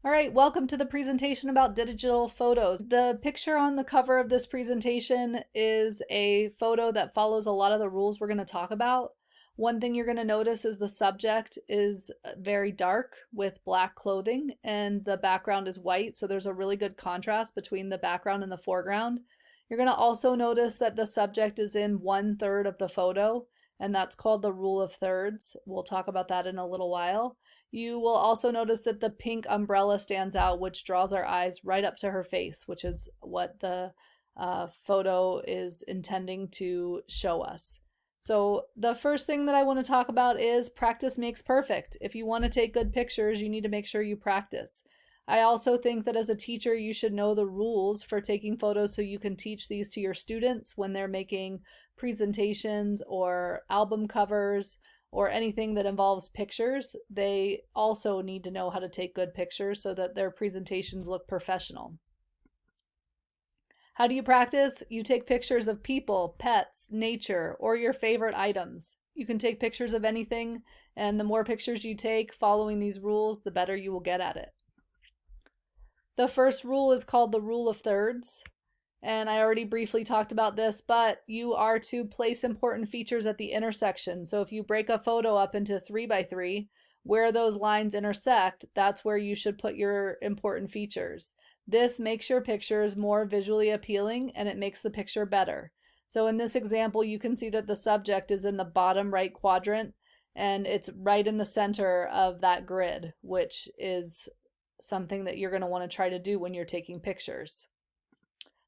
All right, welcome to the presentation about digital photos. The picture on the cover of this presentation is a photo that follows a lot of the rules we're going to talk about. One thing you're going to notice is the subject is very dark with black clothing and the background is white, so there's a really good contrast between the background and the foreground. You're going to also notice that the subject is in 1/3 of the photo, and that's called the rule of thirds. We'll talk about that in a little while. You will also notice that the pink umbrella stands out, which draws our eyes right up to her face, which is what the photo is intending to show us. So the first thing that I want to talk about is practice makes perfect. If you want to take good pictures, you need to make sure you practice. I also think that as a teacher, you should know the rules for taking photos so you can teach these to your students when they're making presentations or album covers or anything that involves pictures. They also need to know how to take good pictures so that their presentations look professional. How do you practice? You take pictures of people, pets, nature, or your favorite items. You can take pictures of anything, and the more pictures you take following these rules, the better you will get at it. The first rule is called the rule of thirds. And I already briefly talked about this, but you are to place important features at the intersection. So if you break a photo up into 3x3, where those lines intersect, that's where you should put your important features. This makes your pictures more visually appealing and it makes the picture better. So in this example, you can see that the subject is in the bottom right quadrant and it's right in the center of that grid, which is something that you're going to want to try to do when you're taking pictures.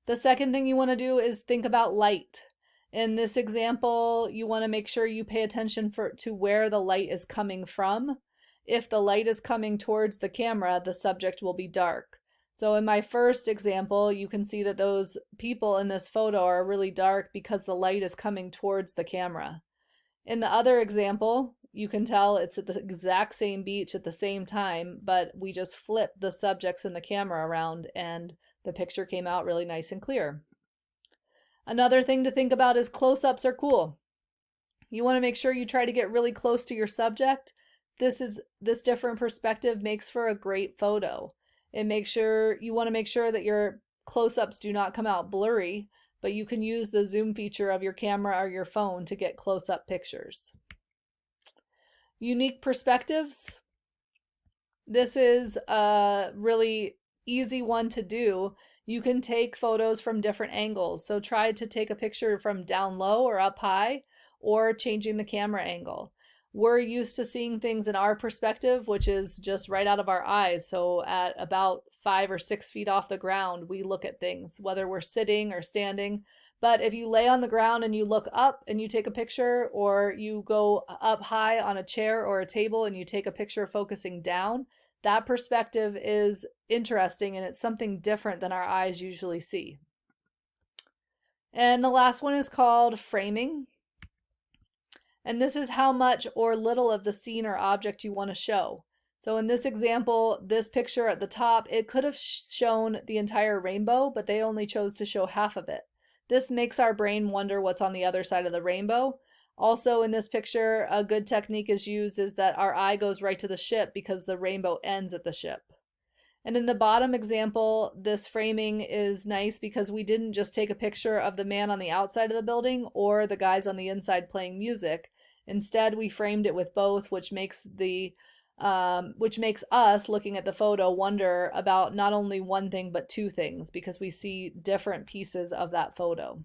The second thing you want to do is think about light. In this example, you want to make sure you pay attention to where the light is coming from. If the light is coming towards the camera, the subject will be dark. So in my first example, you can see that those people in this photo are really dark because the light is coming towards the camera. In the other example, you can tell it's at the exact same beach at the same time, but we just flipped the subjects in the camera around and the picture came out really nice and clear. Another thing to think about is close-ups are cool. You want to make sure you try to get really close to your subject. This different perspective makes for a great photo. You want to make sure that your close-ups do not come out blurry, but you can use the zoom feature of your camera or your phone to get close-up pictures. Unique perspectives. This is a really easy one to do. You can take photos from different angles. So try to take a picture from down low or up high, or changing the camera angle. We're used to seeing things in our perspective, which is just right out of our eyes. So at about 5 or 6 feet off the ground, we look at things, whether we're sitting or standing. But if you lay on the ground and you look up and you take a picture, or you go up high on a chair or a table and you take a picture focusing down, that perspective is interesting and it's something different than our eyes usually see. And the last one is called framing. And this is how much or little of the scene or object you want to show. So in this example, this picture at the top, it could have shown the entire rainbow, but they only chose to show half of it. This makes our brain wonder what's on the other side of the rainbow. Also in this picture, a good technique is used is that our eye goes right to the ship because the rainbow ends at the ship. And in the bottom example, this framing is nice because we didn't just take a picture of the man on the outside of the building or the guys on the inside playing music. Instead, we framed it with both, which makes us looking at the photo wonder about not only one thing but two things because we see different pieces of that photo.